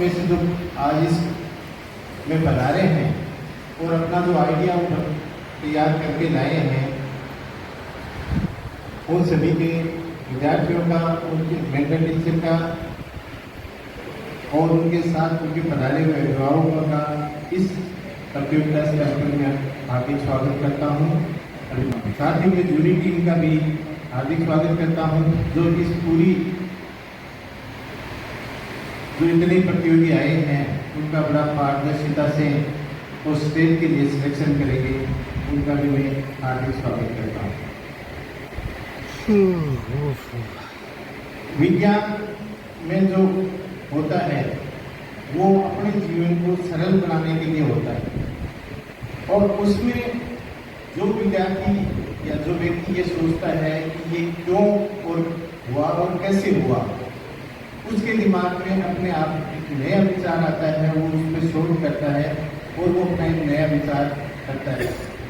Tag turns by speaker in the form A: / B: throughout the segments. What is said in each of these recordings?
A: में से जो आज इस में बना रहे हैं और अपना जो आइडिया तैयार करके लाए हैं, उन सभी के विद्यार्थियों का, उनके मेंटर टीचर का और उनके साथ उनके पढ़ाने हुए अभिभावकों का इस प्रतियोगिता से कार्यक्रम में हार्दिक स्वागत करता हूँ। साथ ही मैं जूरी टीम का भी हार्दिक स्वागत करता हूँ, जो इस पूरी जो इतने प्रतियोगी आए हैं उनका बड़ा पारदर्शिता से और स्टेज के लिए सिलेक्शन करेंगे, उनका भी मैं हार्दिक स्वागत करता हूँ। विज्ञान में जो होता है वो अपने जीवन को सरल बनाने के लिए होता है, और उसमें जो विद्यार्थी या जो व्यक्ति ये सोचता है कि ये क्यों और हुआ और कैसे हुआ, उसके दिमाग में अपने आप एक नया विचार आता है, वो उस पर शोध करता है और वो अपना एक नया विचार करता है।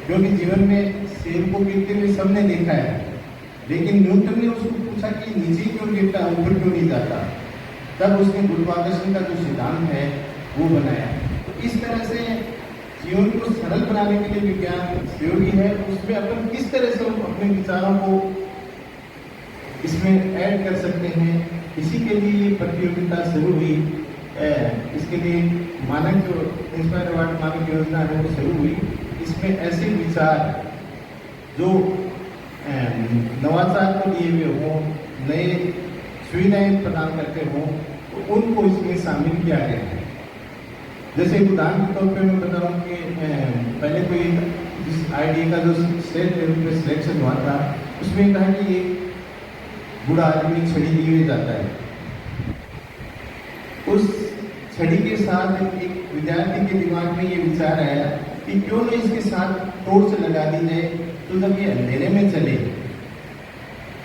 A: क्योंकि जीवन में सेब को गिरते हुए सबने देखा है, लेकिन न्यूटन ने उसको पूछा कि नीचे क्यों गिरता, ऊपर क्यों नहीं जाता, तब उसने गुरुत्वाकर्षण का जो सिद्धांत है वो बनाया। तो इस तरह से जीवन को सरल बनाने के लिए विज्ञान सहयोगी है, उसमें अपन किस तरह से अपने विचारों को इसमें ऐड कर सकते हैं, इसी के लिए ये प्रतियोगिता शुरू हुई। इसके लिए मानक जो इंस्पायर अवार्ड मानक योजना है वो शुरू हुई। इसमें ऐसे विचार जो नवाचार को लिए हुए हों, नए सुविधाएं प्रदान करते हों, तो उनको इसमें शामिल किया गया है। जैसे उदाहरण के तौर पर मैं बता रहा हूँ कि पहले कोई इस आईडी का जो स्टेट लेवल पे सिलेक्शन हुआ था, उसमें कहा कि ये बूढ़ा आदमी छड़ी लिए जाता है। उस छड़ी के साथ एक विद्यार्थी के दिमाग में ये विचार आया कि क्यों नहीं इसके साथ टॉर्च लगा दी जाए, तो जब ये अंधेरे में चले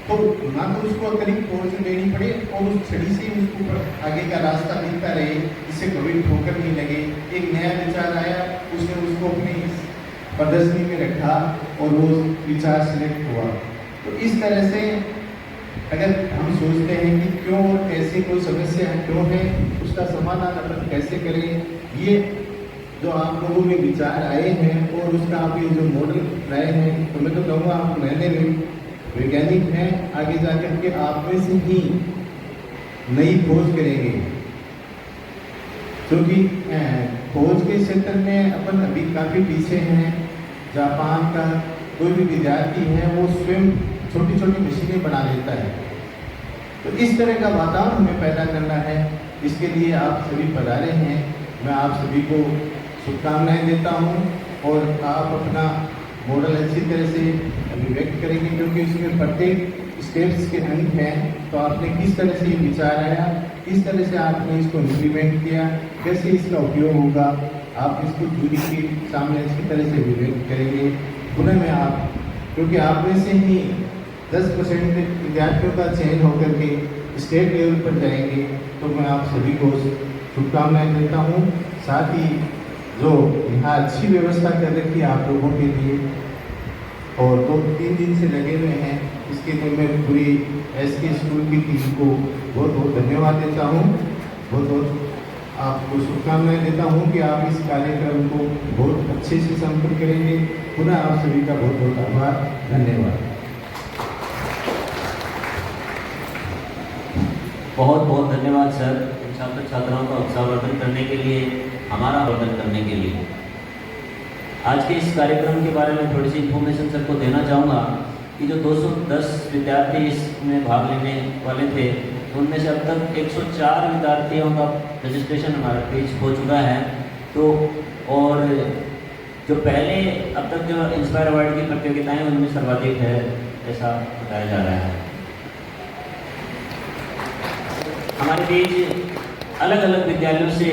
A: तो ना तो उसको करीब टॉर्च लेनी पड़े और उस छड़ी से उसको आगे का रास्ता दिखता रहे, जिससे कभी ठोकर नहीं लगे। एक नया विचार आया, उसने उसको अपनी प्रदर्शनी में रखा और वो विचार सिलेक्ट हुआ। तो इस तरह से अगर हम सोचते हैं कि क्यों और कैसे कोई समस्या क्यों है, उसका समाधान अपन कैसे करें, ये जो आप लोगों में विचार आए हैं और उसका आप ये जो मॉडल लाए हैं, तो मैं तो कहूँगा आप नए नए वैज्ञानिक हैं, आगे जाकर के आप में से ही नई खोज करेंगे। क्योंकि खोज के क्षेत्र में अपन अभी काफ़ी पीछे हैं। जापान का कोई भी विद्यार्थी है वो स्वयं छोटी छोटी मशीनें बना लेता है। तो इस तरह का वातावरण हमें पैदा करना है, इसके लिए आप सभी पधारे हैं। मैं आप सभी को शुभकामनाएं देता हूं और आप अपना मॉडल अच्छी तरह से अभिव्यक्त करेंगे, क्योंकि इसमें प्रत्येक स्टेप्स के अंक हैं। तो आपने किस तरह से ये विचार आया, किस तरह से आपने इसको इम्प्लीमेंट किया, कैसे इसका उपयोग होगा, आप इसको जूरी के सामने अच्छी तरह से अभिव्यक्त करेंगे। पुनः मैं आप, क्योंकि आप में से ही 10% विद्यार्थियों का चयन होकर के स्टेट लेवल पर जाएंगे, तो मैं आप सभी को शुभकामनाएं देता हूँ। साथ ही जो यहाँ अच्छी व्यवस्था कर रखी है आप लोगों के लिए और 2-3 दिन से लगे हुए हैं, इसके लिए मैं पूरी SK स्कूल की टीम को बहुत बहुत धन्यवाद देता हूँ। बहुत बहुत आपको शुभकामनाएं देता हूँ कि आप इस कार्यक्रम को बहुत अच्छे से संपन्न करेंगे। पुनः आप सभी का बहुत बहुत आभार, धन्यवाद।
B: बहुत बहुत धन्यवाद सर, छात्र छात्राओं का उत्साहवर्धन करने के लिए, हमारा वर्धन करने के लिए। आज के इस कार्यक्रम के बारे में थोड़ी सी इन्फॉर्मेशन सर को देना चाहूँगा कि जो 210 विद्यार्थी इसमें भाग लेने वाले थे, उनमें से अब तक 104 विद्यार्थियों का रजिस्ट्रेशन हमारा पेज हो चुका है। तो और जो पहले अब तक जो इंस्पायर अवार्ड की प्रतियोगिताएं उनमें सर्वाधिक है ऐसा बताया जा रहा है। हमारे बीच अलग अलग विद्यालयों से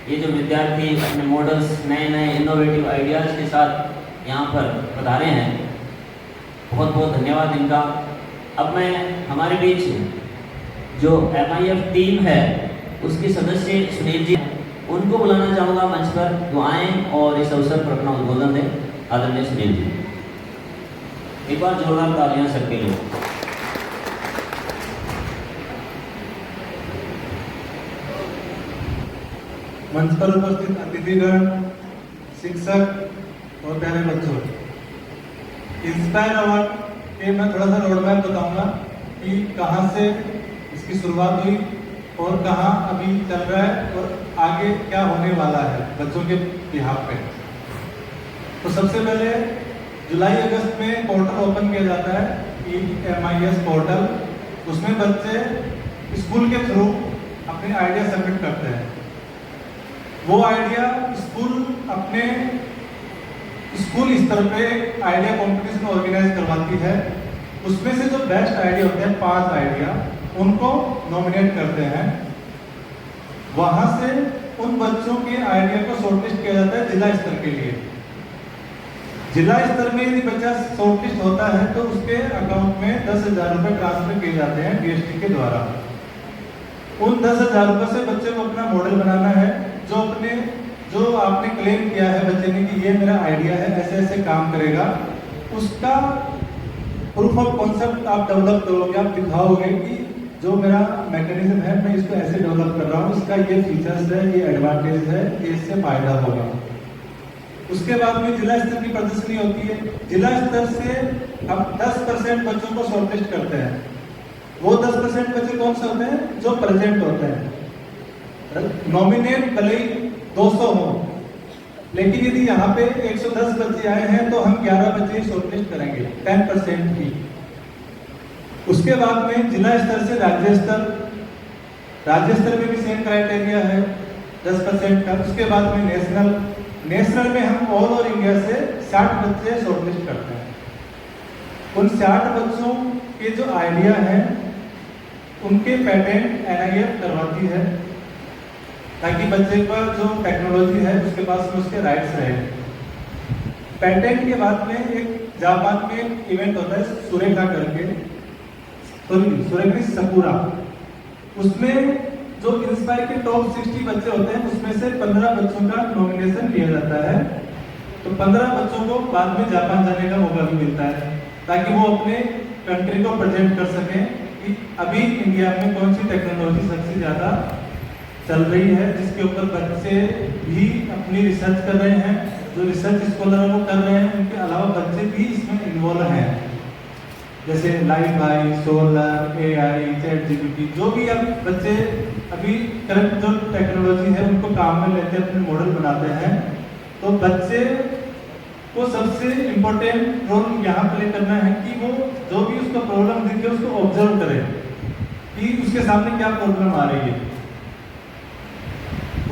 B: ये जो विद्यार्थी अपने मॉडल्स, नए नए इनोवेटिव आइडियाज़ के साथ यहाँ पर पधारे हैं, बहुत बहुत धन्यवाद इनका। अब मैं हमारे बीच जो MIF टीम है उसके सदस्य सुनील जी, उनको बुलाना चाहूँगा मंच पर, जो आएँ और इस अवसर पर अपना उद्बोधन दें। आदरणीय सुनील जी, एक बार जोरदार तालियां सबके लिए।
C: मंच पर उपस्थित अतिथिगण, शिक्षक और प्यारे बच्चों, इंस्पायर अवार्ड के मैं थोड़ा सा रोड मैप बताऊंगा कि कहाँ से इसकी शुरुआत हुई और कहाँ अभी चल रहा है और आगे क्या होने वाला है बच्चों के बिहाफ पे। तो सबसे पहले जुलाई अगस्त में पोर्टल ओपन किया जाता है, EMIS पोर्टल। उसमें बच्चे स्कूल के थ्रू अपने आइडिया सबमिट करते हैं। वो आइडिया स्कूल अपने स्कूल स्तर पे आइडिया कंपटीशन ऑर्गेनाइज करवाती है। उसमें से जो बेस्ट आइडिया होते हैं 5 आइडिया, उनको नॉमिनेट करते हैं। वहां से उन बच्चों के आइडिया को शॉर्टलिस्ट किया जाता है जिला स्तर के लिए। जिला स्तर में यदि बच्चा शॉर्टलिस्ट होता है तो उसके अकाउंट में 10,000 रुपए ट्रांसफर किए जाते हैं DST के द्वारा। उन 10,000 रुपए से बच्चे को अपना मॉडल बनाना है, जो आपने क्लेम किया है बच्चे ने कि ये मेरा आइडिया है, ऐसे ऐसे काम करेगा, उसका प्रूफ ऑफ कॉन्सेप्ट आप डेवलप करोगे। आप दिखाओगे कि जो मेरा मैकेनिज्म है मैं इसको ऐसे डेवलप कर रहा हूँ, इसका ये फीचर्स है, ये एडवांटेज है, ये इससे फायदा होगा। उसके बाद में जिला स्तर की प्रदर्शनी होती है। जिला स्तर से हम 10% बच्चों को शॉर्टलिस्ट करते हैं। वो 10% बच्चे कौन से होते हैं? जो प्रेजेंट होते हैं। नॉमिनेट भले ही 200 हो, लेकिन यदि यहाँ पे 110 बच्चे आए हैं तो हम 11 बच्चे शॉर्टलिस्ट करेंगे, 10% की। उसके बाद में जिला स्तर से राज्य स्तर में भी सेम क्राइटेरिया है 10% का। उसके बाद में नेशनल में हम ऑल ओवर इंडिया से 60 बच्चे शॉर्टलिस्ट करते हैं। उन 60 बच्चों के जो आइडिया है उनके पेटेंट NIF करवाती है, ताकि बच्चे का जो टेक्नोलॉजी है उसके पास में उसके राइट्स रहे। पेटेंट के बाद में एक जापान में एक इवेंट होता है सुरेखा करके, सुरेखा सकुरा। उसमें जो इंस्पायर के टॉप 60 बच्चे होते हैं उसमें से 15 बच्चों का नॉमिनेशन लिया जाता है। तो 15 बच्चों को बाद में जापान जाने का मौका भी मिलता है, ताकि वो अपने कंट्री को प्रेजेंट कर सकें कि अभी इंडिया में कौन सी टेक्नोलॉजी सबसे ज़्यादा चल रही है, जिसके ऊपर बच्चे भी अपनी रिसर्च कर रहे हैं। जो रिसर्च स्कॉलर वो कर रहे हैं, उनके अलावा बच्चे भी इसमें इन्वॉल्व हैं, जैसे लाइफाई, सोलर, AI, ChatGPT, जो भी अब बच्चे अभी करंट जो टेक्नोलॉजी है उनको काम में लेते हैं, अपने मॉडल बनाते हैं। तो बच्चे को सबसे इम्पोर्टेंट रोल यहाँ प्ले करना है कि वो जो भी उसको प्रॉब्लम दिखे उसको ऑब्जर्व करे कि उसके सामने क्या प्रॉब्लम आ रही है।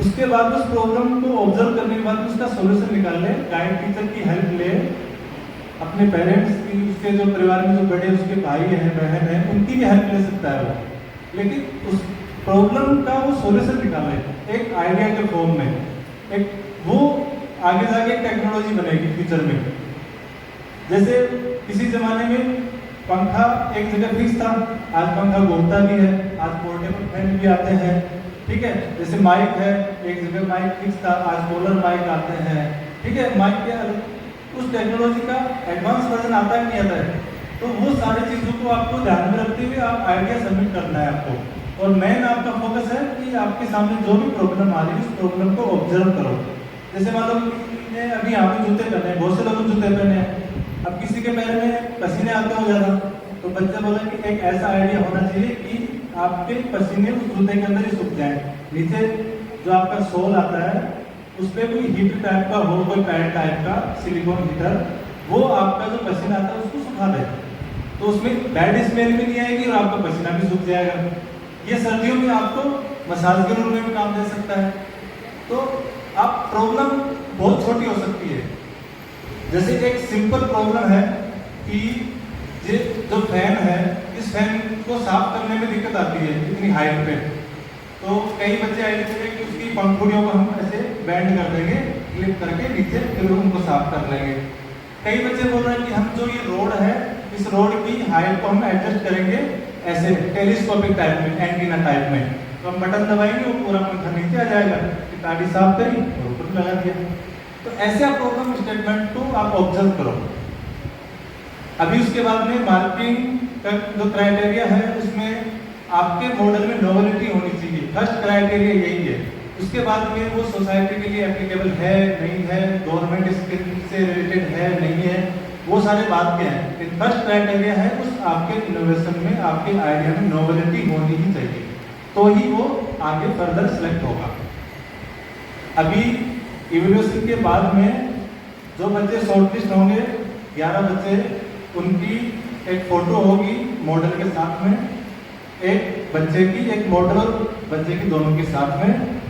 C: उसके बाद उस प्रॉब्लम को ऑब्जर्व करने के बाद उसका सॉल्यूशन निकाल ले, गाइड टीचर की हेल्प ले, अपने पेरेंट्स की, उसके जो परिवार में जो बड़े उसके भाई हैं, बहन हैं, उनकी भी हेल्प ले सकता है वो। लेकिन उस प्रॉब्लम का वो सॉल्यूशन निकाले एक आइडिया के फॉर्म में, एक वो आगे जाके टेक्नोलॉजी बनेगी फ्यूचर में। जैसे किसी जमाने में पंखा एक जगह फिक्स था, आज पंखा घूमता भी है, आज पोर्टेबल फैन भी आते हैं, ठीक है। जैसे माइक है, एक जगह माइक फिक्स था, आज पोलर माइक आते हैं, ठीक है। माइक के उस टेक्नोलॉजी का एडवांस वर्जन आता है नहीं आता है। तो वो सारी चीज़ों को आपको ध्यान में रखते हुए आप आइडिया सबमिट करना है आपको। और मेन आपका फोकस है कि आपके सामने जो भी प्रॉब्लम आ रही है उस प्रॉब्लम को ऑब्जर्व करो। जैसे मान लो किसी ने अभी यहाँ पे जूते पहने हैं, बहुत से लोग जूते पहने हैं, अब किसी के पैर में पसीने आते हो ज़्यादा, तो बच्चे बोले कि एक ऐसा आइडिया होना चाहिए कि आपके पसीने उस जूते के अंदर ही सूख जाए। नीचे जो आपका सोल आता है उस पर कोई हीटर टाइप का हो, कोई पैड टाइप का सिलिकॉन हीटर, वो आपका जो पसीना आता है उसको सुखा दे, तो उसमें बैड स्मेल भी नहीं आएगी और आपका पसीना भी सूख जाएगा। ये सर्दियों में आपको मसाज के रूप में भी काम दे सकता है। तो आप प्रॉब्लम बहुत छोटी हो सकती है। जैसे एक सिंपल प्रॉब्लम है कि ये जो फैन है, इस फैन को साफ करने में दिक्कत आती है इतनी हाइट पे। तो कई बच्चे आइडिया थे कि उसकी पंखुड़ियों को हम ऐसे बैंड कर देंगे, क्लिप करके नीचे, फिर उनको साफ कर लेंगे। कई बच्चे बोल रहे हैं कि हम जो ये रोड है, इस रोड की हाइट को हम एडजस्ट करेंगे ऐसे टेलीस्कोपिक टाइप में, एंटीना टाइप में। तो हम बटन दबाएंगे, वो पूरा पंखा नीचे आ जाएगा, गाड़ी साफ करी और ऊपर लगा दिया। तो ऐसे आप प्रॉब्लम स्टेटमेंट को आप ऑब्जर्व करो। अभी उसके बाद में मार्किंग का जो क्राइटेरिया है उसमें आपके मॉडल में नोवेलिटी होनी चाहिए। फर्स्ट क्राइटेरिया यही है उसके बाद में वो सोसाइटी के लिए एप्लीकेबल है नहीं है, गवर्नमेंट इसके से रिलेटेड है नहीं है, वो सारे बात के हैं। फर्स्ट क्राइटेरिया है उस आपके इनोवेशन में, आपके आइडिया में नोवेलिटी होनी ही चाहिए, तो ही वो आगे फर्दर सेलेक्ट होगा। अभी इवैल्यूएशन के बाद में जो बच्चे शॉर्टलिस्ट होंगे 11 बच्चे, उनकी एक फोटो होगी मॉडल के साथ में, एक बच्चे की, एक मॉडल और बच्चे की दोनों के साथ में।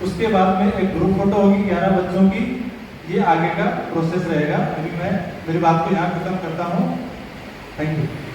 C: उसके बाद में एक ग्रुप फोटो होगी 11 बच्चों की। ये आगे का प्रोसेस रहेगा। अभी मैं मेरी बात को यहाँ खत्म करता हूँ। Thank you.